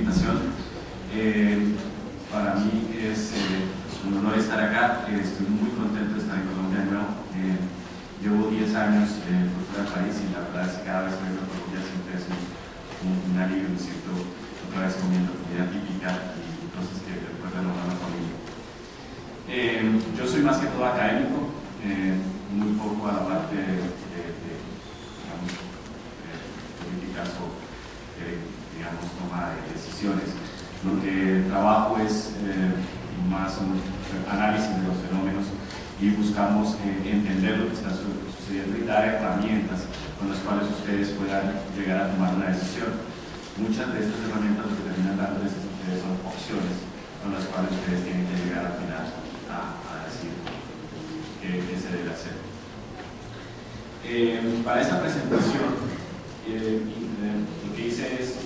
invitación. Para mí es un honor estar acá. Estoy muy contento de estar en Colombia de nuevo. Llevo 10 años por fuera del país y la verdad es que cada vez que vengo a Colombia siempre es un alivio. Me siento otra vez comiendo comida típica y cosas que recuerdan a la familia. Yo soy más que todo académico, muy poco a la parte digamos, políticas o digamos, toma de decisiones. Lo que trabajo es más un análisis de los fenómenos y buscamos entender lo que está sucediendo y dar herramientas con las cuales ustedes puedan llegar a tomar una decisión. Muchas de estas herramientas lo que terminan dándoles a ustedes son opciones con las cuales ustedes tienen que llegar al final a decir qué se debe hacer. Para esta presentación lo que hice es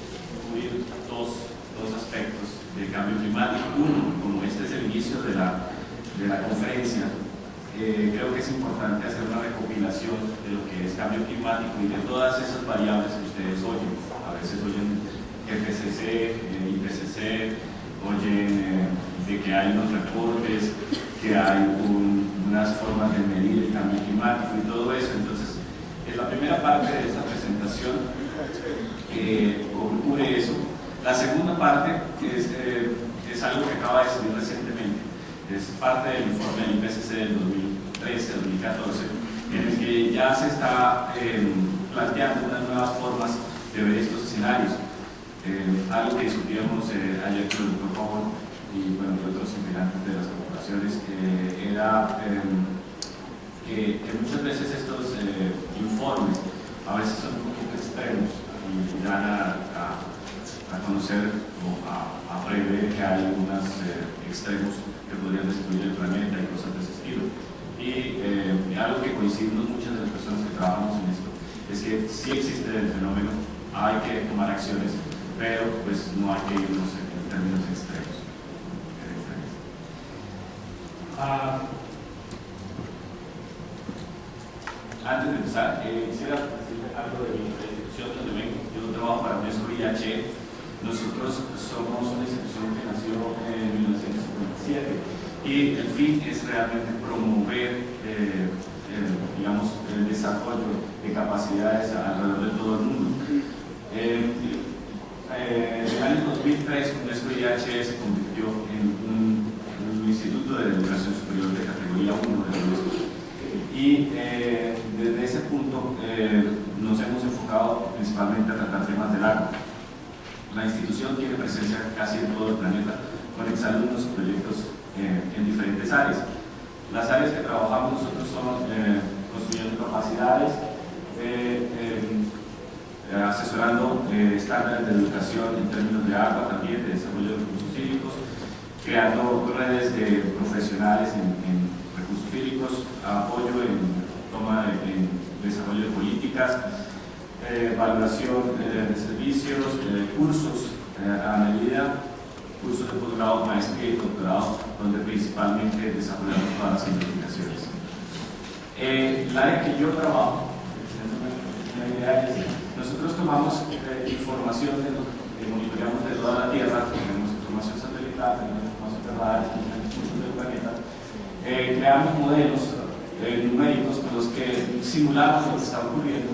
cubrir dos aspectos del cambio climático. Uno, como este es el inicio de la conferencia, creo que es importante hacer una recopilación de lo que es cambio climático y de todas esas variables que ustedes oyen. A veces oyen GPCC, IPCC, oyen de que hay unos reportes, que hay unas formas de medir el cambio climático y todo eso. Entonces, la primera parte de esta presentación cubre eso. La segunda parte es algo que acaba de salir recientemente. Es parte del informe del IPCC del 2013-2014, en el que ya se está planteando unas nuevas formas de ver estos escenarios. Algo que discutíamos ayer con el Dr. Powell y bueno, otros integrantes de las corporaciones era que muchas veces estos informes a veces son un poquito extremos y dan a conocer o a prever que hay unos extremos que podrían destruir el planeta y cosas de ese estilo. Y algo que coincidimos muchas de las personas que trabajamos en esto es que sí existe el fenómeno, hay que tomar acciones, pero pues no hay que irnos en términos extremos. Antes de empezar, quisiera decirle algo de mi institución donde vengo. Yo trabajo para UNESCO IH. Nosotros somos una institución que nació en 1957 y el fin es realmente promover digamos, el desarrollo de capacidades alrededor de todo el mundo. En el año 2003, UNESCO IH se convirtió en un instituto de educación superior de categoría 1 de la UNESCO. Y desde ese punto nos hemos enfocado principalmente a tratar temas del agua. La institución tiene presencia casi en todo el planeta, con exalumnos y proyectos en diferentes áreas. Las áreas que trabajamos nosotros son construyendo capacidades, asesorando estándares de educación en términos de agua, también de desarrollo de recursos hídricos, creando redes de profesionales en recursos hídricos, apoyo en toma en desarrollo de políticas, valoración de servicios, cursos a medida, cursos de posgrado, maestría y doctorado, donde principalmente desarrollamos todas las investigaciones. El área que yo trabajo, nosotros tomamos información que monitoreamos de toda la Tierra, tenemos información satelital, tenemos información de radar, tenemos puntos del planeta, creamos modelos numéricos con los que simulamos lo que está ocurriendo.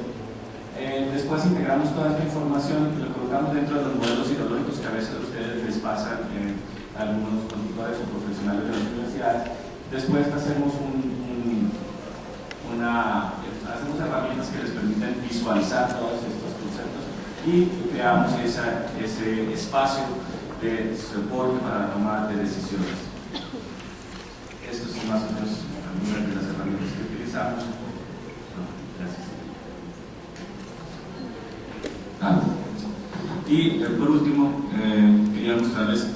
Después integramos toda esta información y lo colocamos dentro de los modelos hidrológicos que a veces a ustedes les pasan algunos consultores o profesionales de las universidades. Después hacemos hacemos herramientas que les permiten visualizar todos estos conceptos y creamos ese espacio de soporte para la toma de decisiones. Estos son más o menos algunas de las herramientas que utilizamos. Gracias. Y por último, quería mostrarles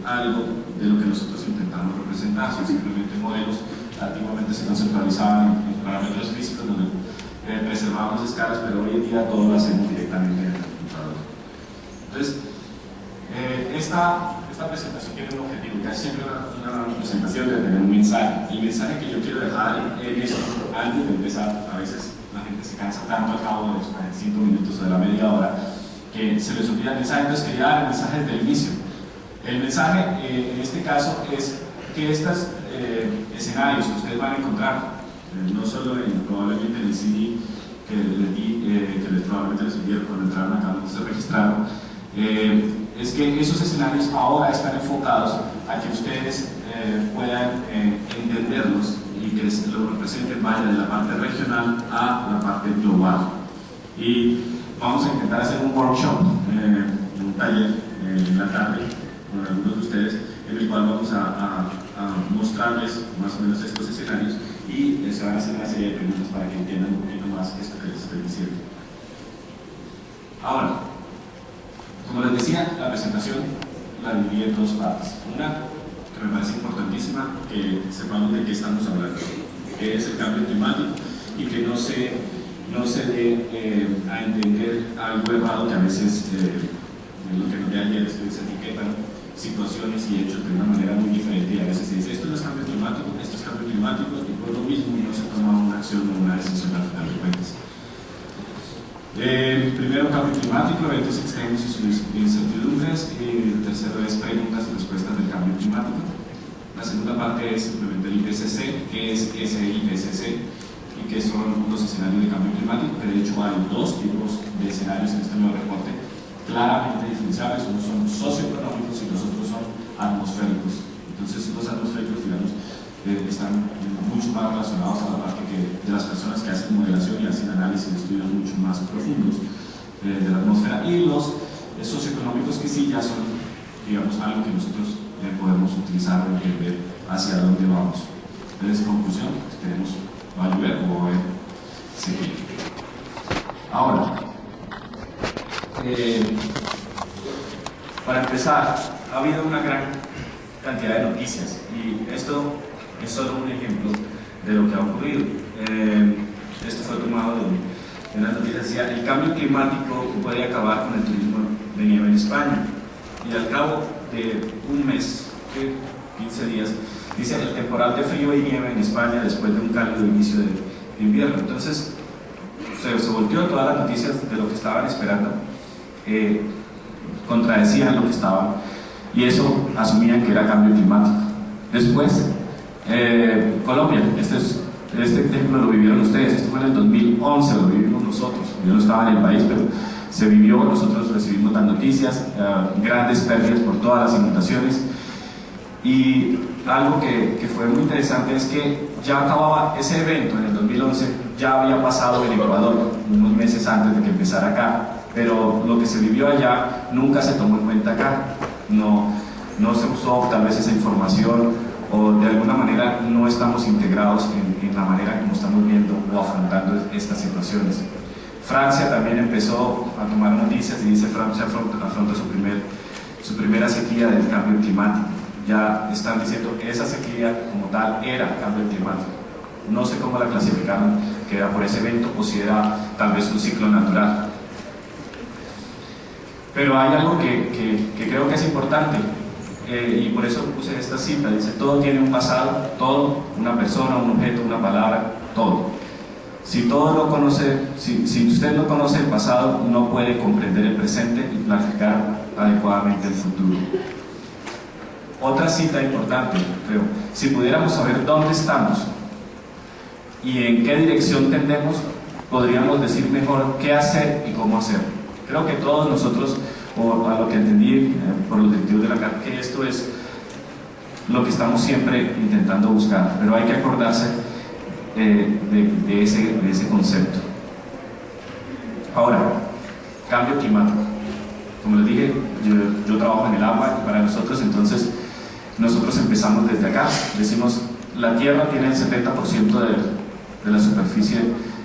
algo de lo que nosotros intentamos representar. Son simplemente modelos. Antiguamente se conceptualizaban en parámetros físicos donde preservábamos escalas, pero hoy en día todo lo hacemos directamente en el computador. Entonces, esta presentación tiene un objetivo, que es siempre una presentación de tener un mensaje. El mensaje que yo quiero dejar en esto, antes de empezar, a veces la gente se cansa tanto al cabo de los 45 minutos o de la media hora, que se les olvida el mensaje, entonces quería dar el mensaje desde el inicio. El mensaje en este caso es que estos escenarios que ustedes van a encontrar, no solo probablemente en el CD que probablemente les enviaron cuando entraron acá, donde se registraron, es que esos escenarios ahora están enfocados a que ustedes puedan entenderlos y que lo representen, vaya de la parte regional a la parte global. Y vamos a intentar hacer un workshop, un taller en la tarde con algunos de ustedes, en el cual vamos a mostrarles más o menos estos escenarios y se van a hacer una serie de preguntas para que entiendan un poquito más esto que les estoy diciendo. Ahora, como les decía, la presentación la dividí en dos partes. Una que me parece importantísima, que sepamos de qué estamos hablando, que es el cambio climático y que no se dé a entender algo errado que a veces lo que nos de ayer es que se etiquetan situaciones y hechos de una manera muy diferente y a veces se dice esto no es cambio climático, esto es cambio climático y por lo mismo no se toma una acción o una decisión al final de cuentas. Primero, cambio climático, eventos extremos y sus incertidumbres. El tercero es preguntas y respuestas del cambio climático. La segunda parte es simplemente el IPCC, que es ese IPCC y que son los escenarios de cambio climático, que de hecho hay dos tipos de escenarios en este nuevo reporte claramente diferenciables. Unos son socioeconómicos y los otros son atmosféricos. Entonces los atmosféricos, digamos, están mucho más relacionados a la parte de las personas que hacen modelación y hacen análisis de estudios mucho más profundos de la atmósfera, y los socioeconómicos que sí ya son, digamos, algo que nosotros podemos utilizar o entender hacia dónde vamos. Entonces, conclusión, esperemos va a llover o va a seguir. Ahora, para empezar, ha habido una gran cantidad de noticias y esto es solo un ejemplo de lo que ha ocurrido. Esto fue tomado de una noticia que decía: el cambio climático puede acabar con el turismo de nieve en España. Y al cabo de un mes, 15 días, dice: el temporal de frío y nieve en España después de un cálido inicio de invierno. Entonces se volteó todas las noticias de lo que estaban esperando, contradecían lo que estaban, y eso asumían que era cambio climático. Después, Colombia, este ejemplo lo vivieron ustedes, esto fue en el 2011, lo vivimos nosotros, yo no estaba en el país, pero se vivió, nosotros recibimos las noticias, grandes pérdidas por todas las inundaciones, y algo que fue muy interesante es que ya acababa ese evento en el 2011, ya había pasado en Ecuador unos meses antes de que empezara acá, pero lo que se vivió allá nunca se tomó en cuenta acá, no se usó tal vez esa información, o de alguna manera no estamos integrados en la manera como estamos viendo o afrontando estas situaciones. Francia también empezó a tomar noticias y dice: Francia afronta su primera sequía del cambio climático. Ya están diciendo que esa sequía como tal era cambio climático. No sé cómo la clasificaron, que era por ese evento o si era tal vez un ciclo natural. Pero hay algo que creo que es importante. Y por eso puse esta cita, dice: todo tiene un pasado, todo, una persona, un objeto, una palabra, todo. Si usted no conoce el pasado, no puede comprender el presente y planificar adecuadamente el futuro. Otra cita importante, creo: si pudiéramos saber dónde estamos y en qué dirección tendemos, podríamos decir mejor qué hacer y cómo hacer. Creo que todos nosotros, o a lo que entendí por los directivos de la carta, que esto es lo que estamos siempre intentando buscar, pero hay que acordarse de ese concepto. Ahora, cambio climático. Como les dije, yo trabajo en el agua, y para nosotros entonces, nosotros empezamos desde acá, decimos: la Tierra tiene el 70% de la superficie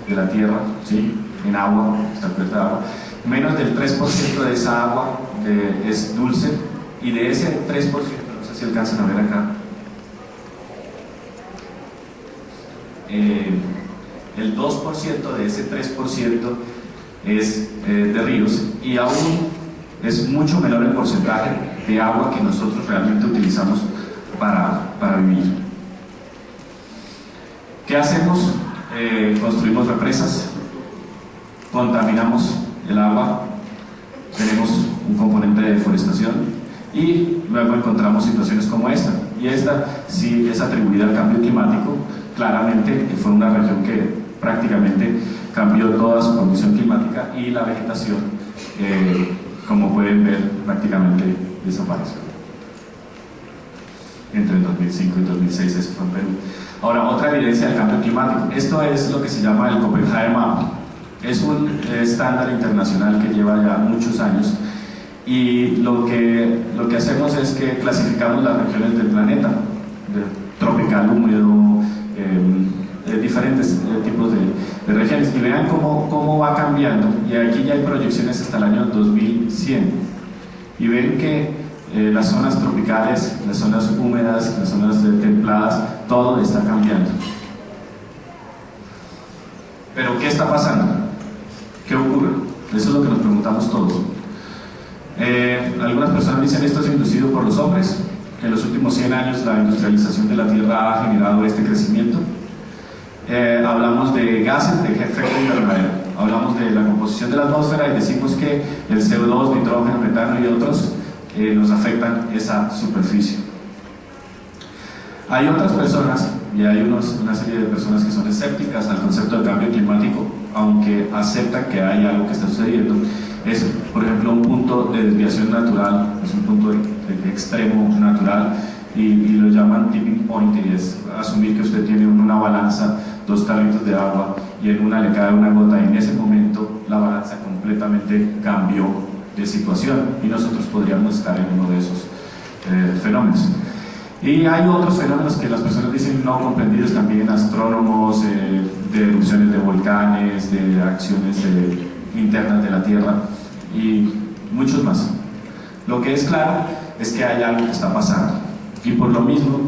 de la Tierra, ¿sí?, en agua, está cubierta de agua. Menos del 3% de esa agua es dulce, y de ese 3%, no sé si alcanzan a ver acá, el 2% de ese 3% es de ríos, y aún es mucho menor el porcentaje de agua que nosotros realmente utilizamos para vivir. ¿Qué hacemos? Construimos represas, contaminamos el agua, tenemos un componente de deforestación y luego encontramos situaciones como esta. Y esta sí es atribuida al cambio climático. Claramente fue una región que prácticamente cambió toda su condición climática y la vegetación, como pueden ver, prácticamente desapareció. Entre el 2005 y 2006 eso fue en Perú. Ahora, otra evidencia del cambio climático. Esto es lo que se llama el Copenhagen Map. Es un estándar internacional que lleva ya muchos años y lo que hacemos es que clasificamos las regiones del planeta, tropical, húmedo, diferentes tipos de regiones, y vean cómo va cambiando. Y aquí ya hay proyecciones hasta el año 2100 y ven que las zonas tropicales, las zonas húmedas, las zonas templadas, todo está cambiando. Pero ¿qué está pasando? ¿Qué ocurre? Eso es lo que nos preguntamos todos. Algunas personas dicen esto es inducido por los hombres, que en los últimos 100 años la industrialización de la Tierra ha generado este crecimiento. Hablamos de gases de efecto invernadero, hablamos de la composición de la atmósfera y decimos que el CO2, nitrógeno, metano y otros nos afectan esa superficie. Hay otras personas, y hay una serie de personas que son escépticas al concepto del cambio climático, aunque aceptan que hay algo que está sucediendo. Es, por ejemplo, un punto de desviación natural, es un punto de extremo natural, y lo llaman tipping point, y es asumir que usted tiene una balanza, 2 tarritos de agua, y en una le cae una gota, y en ese momento la balanza completamente cambió de situación, y nosotros podríamos estar en uno de esos fenómenos. Y hay otros fenómenos que las personas dicen no comprendidos, también astrónomos, de erupciones de volcanes, de acciones internas de la Tierra y muchos más. Lo que es claro es que hay algo que está pasando y por lo mismo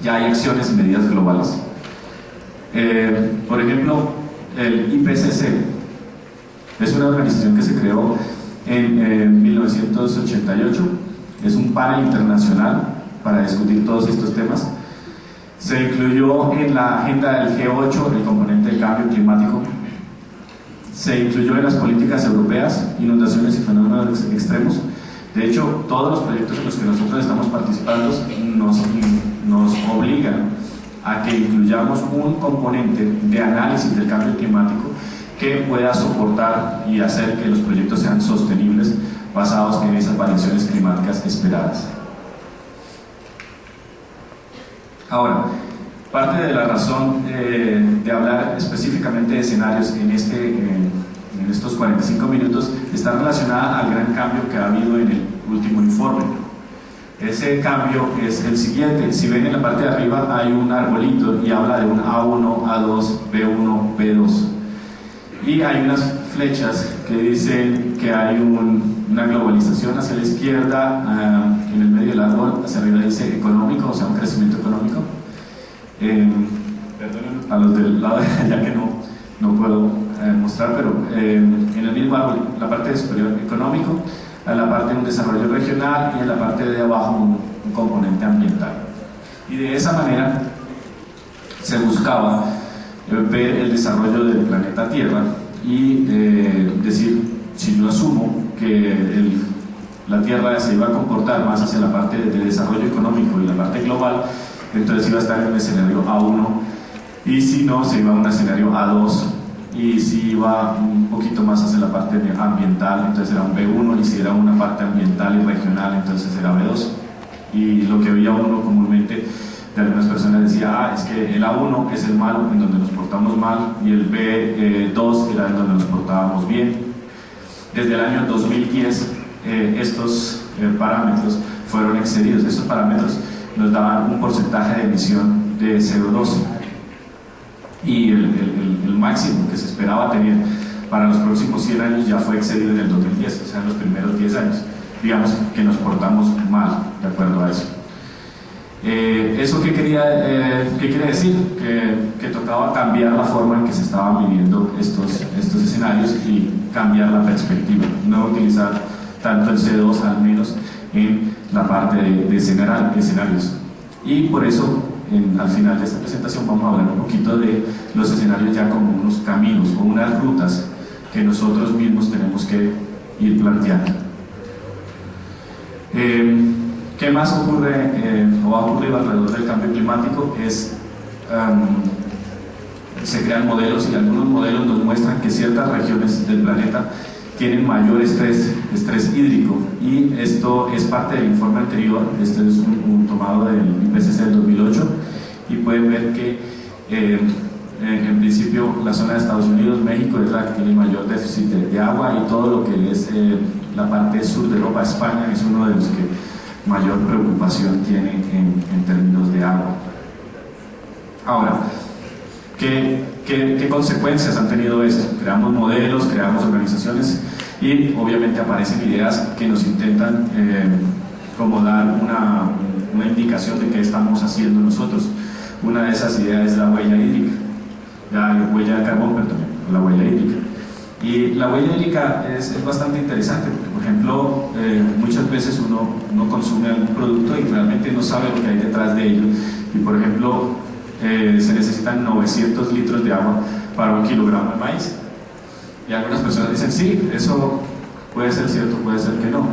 ya hay acciones y medidas globales. Por ejemplo, el IPCC es una organización que se creó en 1988, es un panel internacional para discutir todos estos temas. Se incluyó en la agenda del G8 el componente del cambio climático, se incluyó en las políticas europeas, inundaciones y fenómenos extremos. De hecho, todos los proyectos en los que nosotros estamos participando nos obligan a que incluyamos un componente de análisis del cambio climático que pueda soportar y hacer que los proyectos sean sostenibles basados en esas variaciones climáticas esperadas. Ahora, parte de la razón de hablar específicamente de escenarios en estos 45 minutos está relacionada al gran cambio que ha habido en el último informe. Ese cambio es el siguiente. Si ven en la parte de arriba hay un arbolito y habla de un A1, A2, B1, B2. Y hay unas flechas que dicen que hay una globalización hacia la izquierda, en el medio del árbol, hacia arriba dice económico, o sea, un crecimiento económico. Perdonen a los del lado de allá que no puedo mostrar, pero en el mismo árbol, la parte superior económico, en la parte de un desarrollo regional y en la parte de abajo un componente ambiental. Y de esa manera se buscaba ver el desarrollo del planeta Tierra y decir, si yo asumo que la Tierra se iba a comportar más hacia la parte de desarrollo económico y la parte global, entonces iba a estar en un escenario A1, y si no, se iba a un escenario A2, y si iba un poquito más hacia la parte ambiental, entonces era un B1, y si era una parte ambiental y regional, entonces era B2. Y lo que veía uno comúnmente de algunas personas decía, es que el A1 es el malo, en donde nos portamos mal, y el B2 era en donde nos portábamos bien. Desde el año 2010 estos parámetros fueron excedidos. Estos parámetros nos daban un porcentaje de emisión de CO2 y el máximo que se esperaba tener para los próximos 100 años ya fue excedido en el 2010, o sea en los primeros 10 años. Digamos que nos portamos mal de acuerdo a eso. ¿Eso qué quiere decir? Que tocaba cambiar la forma en que se estaban viviendo estos escenarios y cambiar la perspectiva, no utilizar tanto el CO2 al menos en la parte de escenarios. Y por eso al final de esta presentación vamos a hablar un poquito de los escenarios ya como unos caminos o unas rutas que nosotros mismos tenemos que ir planteando. ¿Qué más ocurre o ha ocurrido alrededor del cambio climático? Se crean modelos y algunos modelos nos muestran que ciertas regiones del planeta tienen mayor estrés hídrico, y esto es parte del informe anterior. Este es un tomado del IPCC del 2008, y pueden ver que en principio la zona de Estados Unidos, México es la que tiene mayor déficit de agua, y todo lo que es la parte sur de Europa, España, es uno de los que mayor preocupación tiene en términos de agua. Ahora, ¿qué consecuencias han tenido esto? Creamos modelos, creamos organizaciones, y obviamente aparecen ideas que nos intentan como dar una indicación de qué estamos haciendo nosotros. Una de esas ideas es la huella hídrica, la huella de carbón, perdón, la huella hídrica. Y la huella hídrica es bastante interesante, porque por ejemplo muchas veces uno consume algún producto y realmente no sabe lo que hay detrás de ello, y por ejemplo se necesitan 900 litros de agua para 1 kilogramo de maíz, y algunas personas dicen sí, eso puede ser cierto, puede ser que no,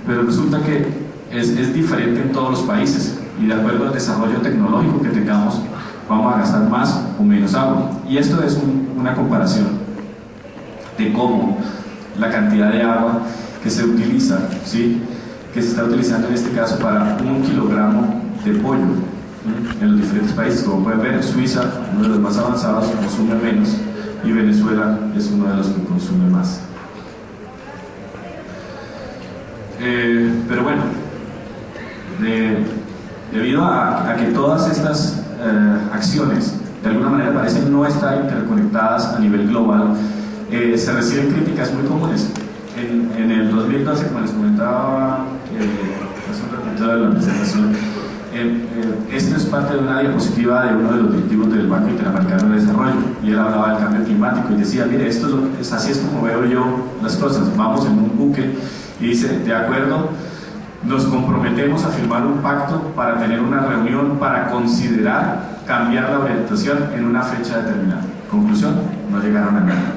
pero resulta que es diferente en todos los países, y de acuerdo al desarrollo tecnológico que tengamos vamos a gastar más o menos agua. Y esto es una comparación de cómo la cantidad de agua que se utiliza, ¿sí?, que se está utilizando en este caso para 1 kilogramo de pollo en los diferentes países. Como pueden ver, Suiza, uno de los más avanzados, consume menos, y Venezuela es uno de los que consume más. Pero bueno, debido a que todas estas acciones de alguna manera parecen no estar interconectadas a nivel global, se reciben críticas muy comunes. En el 2012, como les comentaba hace un ratito de la presentación, esto es parte de una diapositiva de uno de los directivos del Banco Interamericano de Desarrollo, y él hablaba del cambio climático y decía, mire, así es como veo yo las cosas. Vamos en un buque, y dice, de acuerdo, nos comprometemos a firmar un pacto para tener una reunión para considerar cambiar la orientación en una fecha determinada. Conclusión, no llegaron a nada.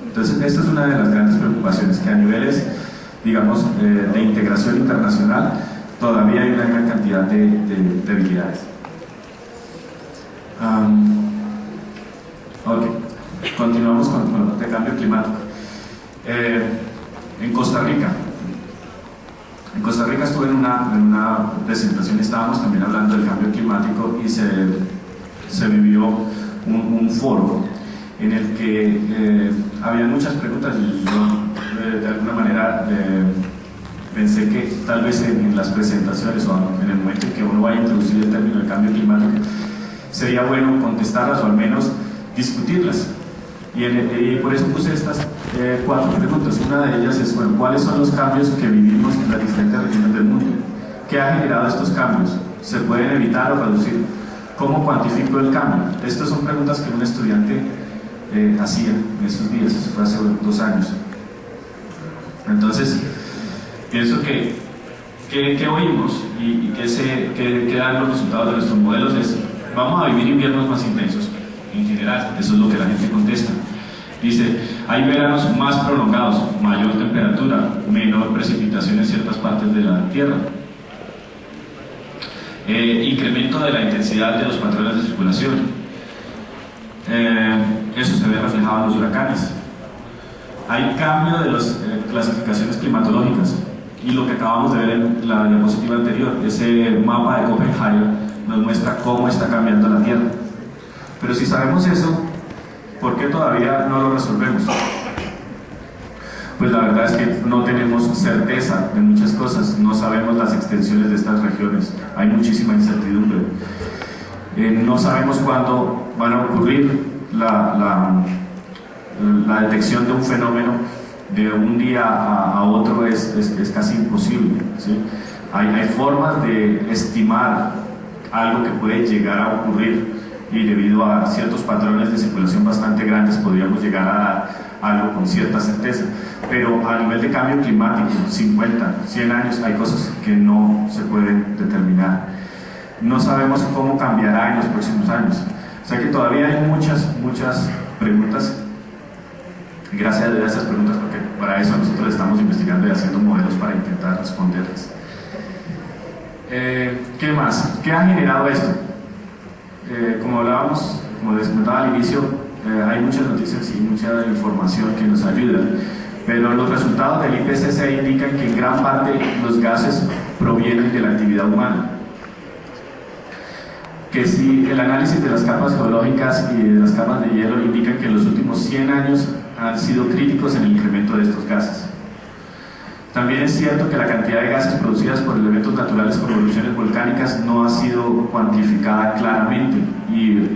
Entonces, esta es una de las grandes preocupaciones, que a niveles, digamos, de integración internacional, todavía hay una gran cantidad de debilidades. Ok, continuamos con el cambio climático. En Costa Rica estuve en una presentación, estábamos también hablando del cambio climático, y se vivió un foro en el que había muchas preguntas, y yo de alguna manera pensé que tal vez en las presentaciones o en el momento en que uno vaya a introducir el término de cambio climático sería bueno contestarlas, o al menos discutirlas, y por eso puse estas 4 preguntas. Una de ellas es, bueno, ¿cuáles son los cambios que vivimos en las diferentes regiones del mundo? ¿Qué ha generado estos cambios? ¿Se pueden evitar o reducir? ¿Cómo cuantifico el cambio? Estas son preguntas que un estudiante hacía en esos días, eso fue hace 2 años. Entonces, pienso que oímos y que dan los resultados de nuestros modelos es, vamos a vivir inviernos más intensos, en general, eso es lo que la gente contesta. Dice, hay veranos más prolongados, mayor temperatura, menor precipitación en ciertas partes de la Tierra. Incremento de la intensidad de los patrones de circulación. Eso se ve reflejado en los huracanes. Hay cambio de las clasificaciones climatológicas, y lo que acabamos de ver en la diapositiva anterior, ese mapa de Copenhague, nos muestra cómo está cambiando la Tierra. Pero si sabemos eso, ¿por qué todavía no lo resolvemos? Pues la verdad es que no tenemos certeza de muchas cosas, no sabemos las extensiones de estas regiones, hay muchísima incertidumbre. No sabemos cuándo van a ocurrir la detección de un fenómeno de un día a otro, es casi imposible, ¿sí? Hay formas de estimar algo que puede llegar a ocurrir, y debido a ciertos patrones de circulación bastante grandes podríamos llegar a dar algo con cierta certeza, pero a nivel de cambio climático, 50, 100 años, hay cosas que no se pueden determinar. No sabemos cómo cambiará en los próximos años, o sea que todavía hay muchas preguntas. Gracias a esas preguntas, porque para eso nosotros estamos investigando y haciendo modelos para intentar responderles. ¿Qué más? ¿Qué ha generado esto? Como hablábamos, como les comentaba al inicio, hay muchas noticias y mucha información que nos ayuda, pero los resultados del IPCC indican que en gran parte los gases provienen de la actividad humana. Que si el análisis de las capas geológicas y de las capas de hielo indican que en los últimos 100 años han sido críticos en el incremento de estos gases. También es cierto que la cantidad de gases producidas por elementos naturales como erupciones volcánicas no ha sido cuantificada claramente, y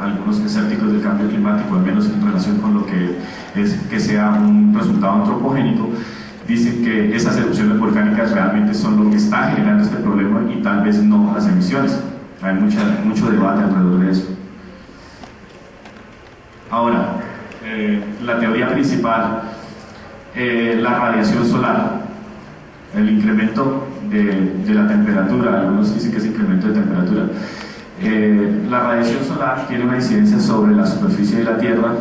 algunos escépticos del cambio climático, al menos en relación con lo que es que sea un resultado antropogénico, dicen que esas erupciones volcánicas realmente son lo que está generando este problema y tal vez no las emisiones. Hay mucho debate alrededor de eso. Ahora, la teoría principal, la radiación solar, el incremento de la temperatura, algunos dicen que es incremento de temperatura. La radiación solar tiene una incidencia sobre la superficie de la Tierra,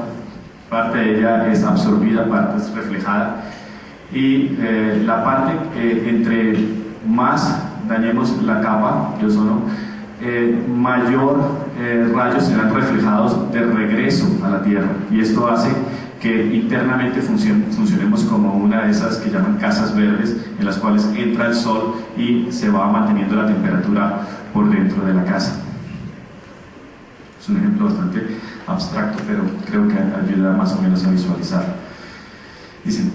parte de ella es absorbida, parte es reflejada, y la parte entre más dañemos la capa de ozono, mayor rayos serán reflejados de regreso a la Tierra, y esto hace que internamente funcionemos como una de esas que llaman casas verdes, en las cuales entra el sol y se va manteniendo la temperatura por dentro de la casa. Es un ejemplo bastante abstracto, pero creo que ayuda más o menos a visualizar. Dicen,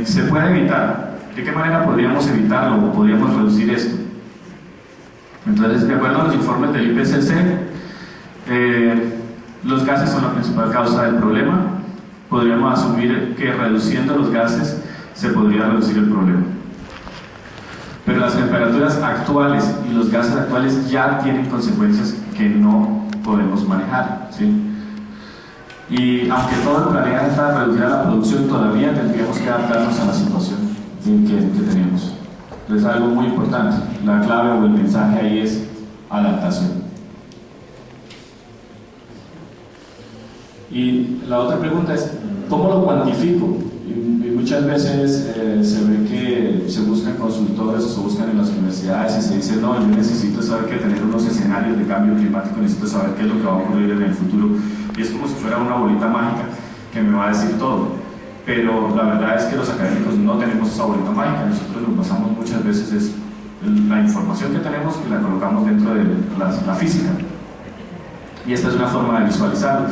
¿se puede evitar? ¿De qué manera podríamos evitarlo o podríamos reducir esto? Entonces, de acuerdo a los informes del IPCC, los gases son la principal causa del problema. Podríamos asumir que reduciendo los gases se podría reducir el problema. Pero las temperaturas actuales y los gases actuales ya tienen consecuencias que no podemos manejar, ¿sí? Y aunque todo el planeta reduciera la producción, todavía tendríamos que adaptarnos a la situación que tenemos. Entonces, algo muy importante, la clave o el mensaje ahí es adaptación. Y la otra pregunta es, ¿cómo lo cuantifico? Y muchas veces se ve que se buscan consultores o se buscan en las universidades y se dice, no, yo necesito saber que tener unos escenarios de cambio climático, necesito saber qué es lo que va a ocurrir en el futuro, y es como si fuera una bolita mágica que me va a decir todo. Pero la verdad es que los académicos no tenemos esa bolita mágica, nosotros nos basamos muchas veces en la información que tenemos y la colocamos dentro de la física, y esta es una forma de visualizarlo.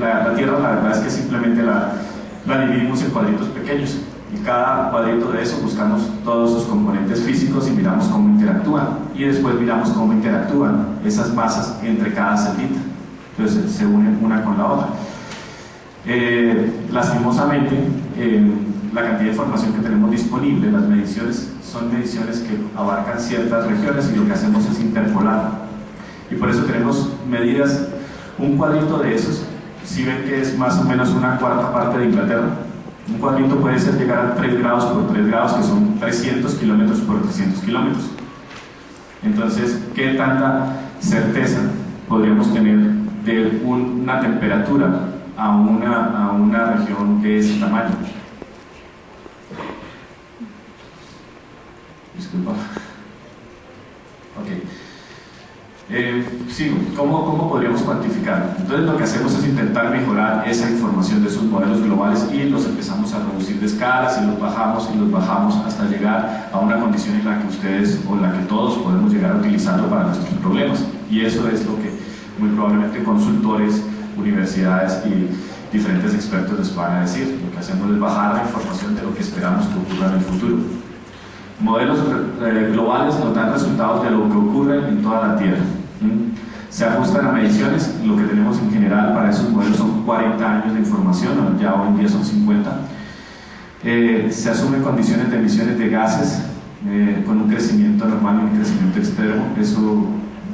La Tierra, la verdad es que simplemente la dividimos en cuadritos pequeños, y cada cuadrito de eso buscamos todos sus componentes físicos y miramos cómo interactúan, y después miramos cómo interactúan esas masas entre cada celita, entonces se unen una con la otra. Lastimosamente, la cantidad de información que tenemos disponible, las mediciones son mediciones que abarcan ciertas regiones, y lo que hacemos es interpolar, y por eso tenemos medidas. Un cuadrito de esos, si ven que es más o menos una cuarta parte de Inglaterra, un cuadrito puede ser llegar a 3 grados por 3 grados, que son 300 kilómetros por 300 kilómetros. Entonces, ¿qué tanta certeza podríamos tener de una temperatura a una región de ese tamaño? Disculpa. Ok. Sí, ¿cómo podríamos cuantificarlo? Entonces lo que hacemos es intentar mejorar esa información de esos modelos globales, y los empezamos a reducir de escalas, y los bajamos hasta llegar a una condición en la que ustedes o en la que todos podemos llegar a utilizarlo para nuestros problemas. Y eso es lo que muy probablemente consultores, universidades y diferentes expertos les van a decir. Lo que hacemos es bajar la información de lo que esperamos que ocurra en el futuro. Modelos globales nos dan resultados de lo que ocurre en toda la Tierra. Se ajustan a mediciones, lo que tenemos en general para esos modelos son 40 años de información, ya hoy en día son 50. Se asumen condiciones de emisiones de gases con un crecimiento normal y un crecimiento extremo. Eso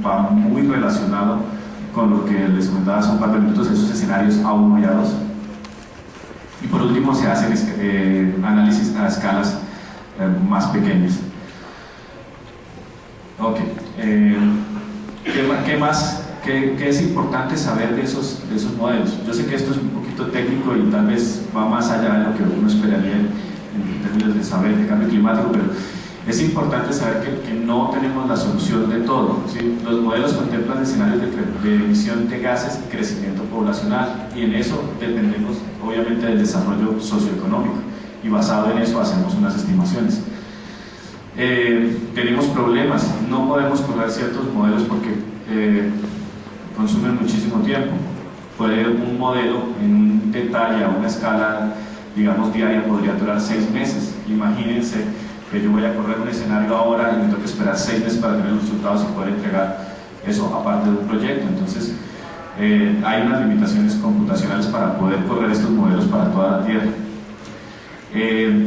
va muy relacionado con lo que les comentaba hace un par de minutos, esos escenarios A1 y A2. Y por último se hacen análisis a escalas más pequeñas. Ok. ¿Qué más? ¿Qué es importante saber de esos modelos? Yo sé que esto es un poquito poquito técnico y tal vez va más allá de lo que uno esperaría en términos de saber de cambio climático, pero es importante saber que no tenemos la solución de todo, ¿sí? Los modelos contemplan escenarios de emisión de gases y crecimiento poblacional, y en eso dependemos obviamente del desarrollo socioeconómico, y basado en eso hacemos unas estimaciones. Tenemos problemas, no podemos correr ciertos modelos porque consumen muchísimo tiempo. Puede un modelo en un detalle a una escala, digamos, diaria podría durar 6 meses. Imagínense que yo voy a correr un escenario ahora y me tengo que esperar 6 meses para tener los resultados y poder entregar eso aparte de un proyecto. Entonces hay unas limitaciones computacionales para poder correr estos modelos para toda la Tierra.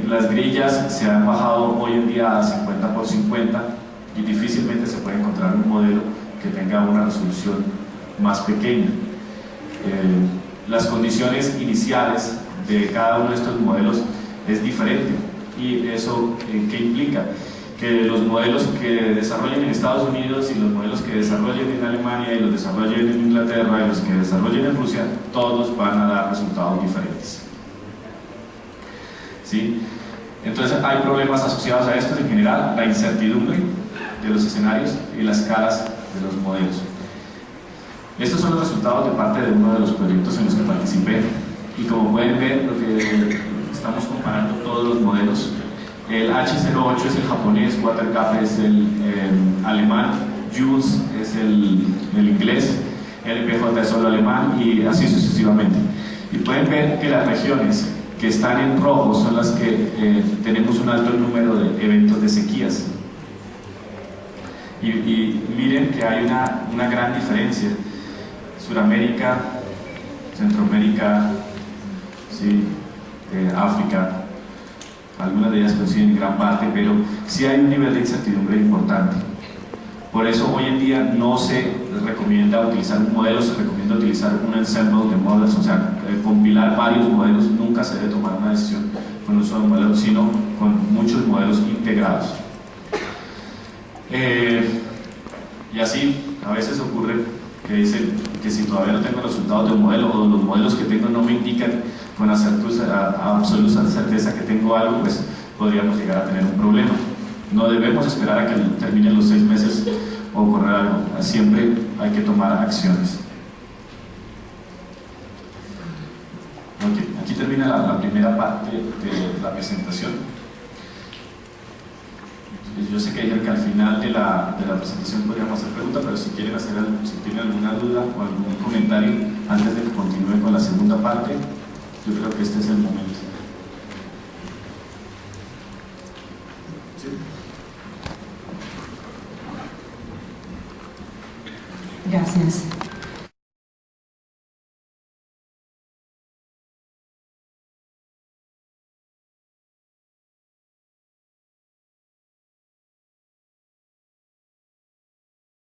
Las grillas se han bajado hoy en día a 50x50 y difícilmente se puede encontrar un modelo que tenga una resolución más pequeña. Las condiciones iniciales de cada uno de estos modelos es diferente, y eso ¿qué implica? Que los modelos que desarrollen en Estados Unidos y los modelos que desarrollen en Alemania y los desarrollen en Inglaterra y los que desarrollen en Rusia, todos van a dar resultados diferentes, ¿sí? Entonces hay problemas asociados a esto, en general la incertidumbre de los escenarios y las escalas de los modelos. Estos son los resultados de parte de uno de los proyectos en los que participé, y como pueden ver, lo que estamos comparando todos los modelos. El H08 es el japonés, WaterGap es el alemán, JUICE es el inglés, LPJ es solo alemán, y así sucesivamente. Y pueden ver que las regiones que están en rojo son las que tenemos un alto número de eventos de sequías. Y miren que hay una gran diferencia. Suramérica, Centroamérica, ¿sí? África, algunas de ellas coinciden en gran parte, pero sí hay un nivel de incertidumbre importante. Por eso hoy en día no se recomienda utilizar un modelo, se recomienda utilizar un ensemble de modelos, o sea, compilar varios modelos. Nunca se debe tomar una decisión con un solo modelo, sino con muchos modelos integrados. Y así, a veces ocurre que dicen que si todavía no tengo resultados de un modelo, o los modelos que tengo no me indican con absoluta certeza que tengo algo, pues podríamos llegar a tener un problema. No debemos esperar a que terminen los 6 meses o correr algo, siempre hay que tomar acciones. Okay, aquí termina la primera parte de la presentación. Yo sé que dijeron que al final de la presentación podríamos hacer preguntas, pero si quieren si tienen alguna duda o algún comentario antes de que continúe con la segunda parte, yo creo que este es el momento. ¿Sí? Gracias.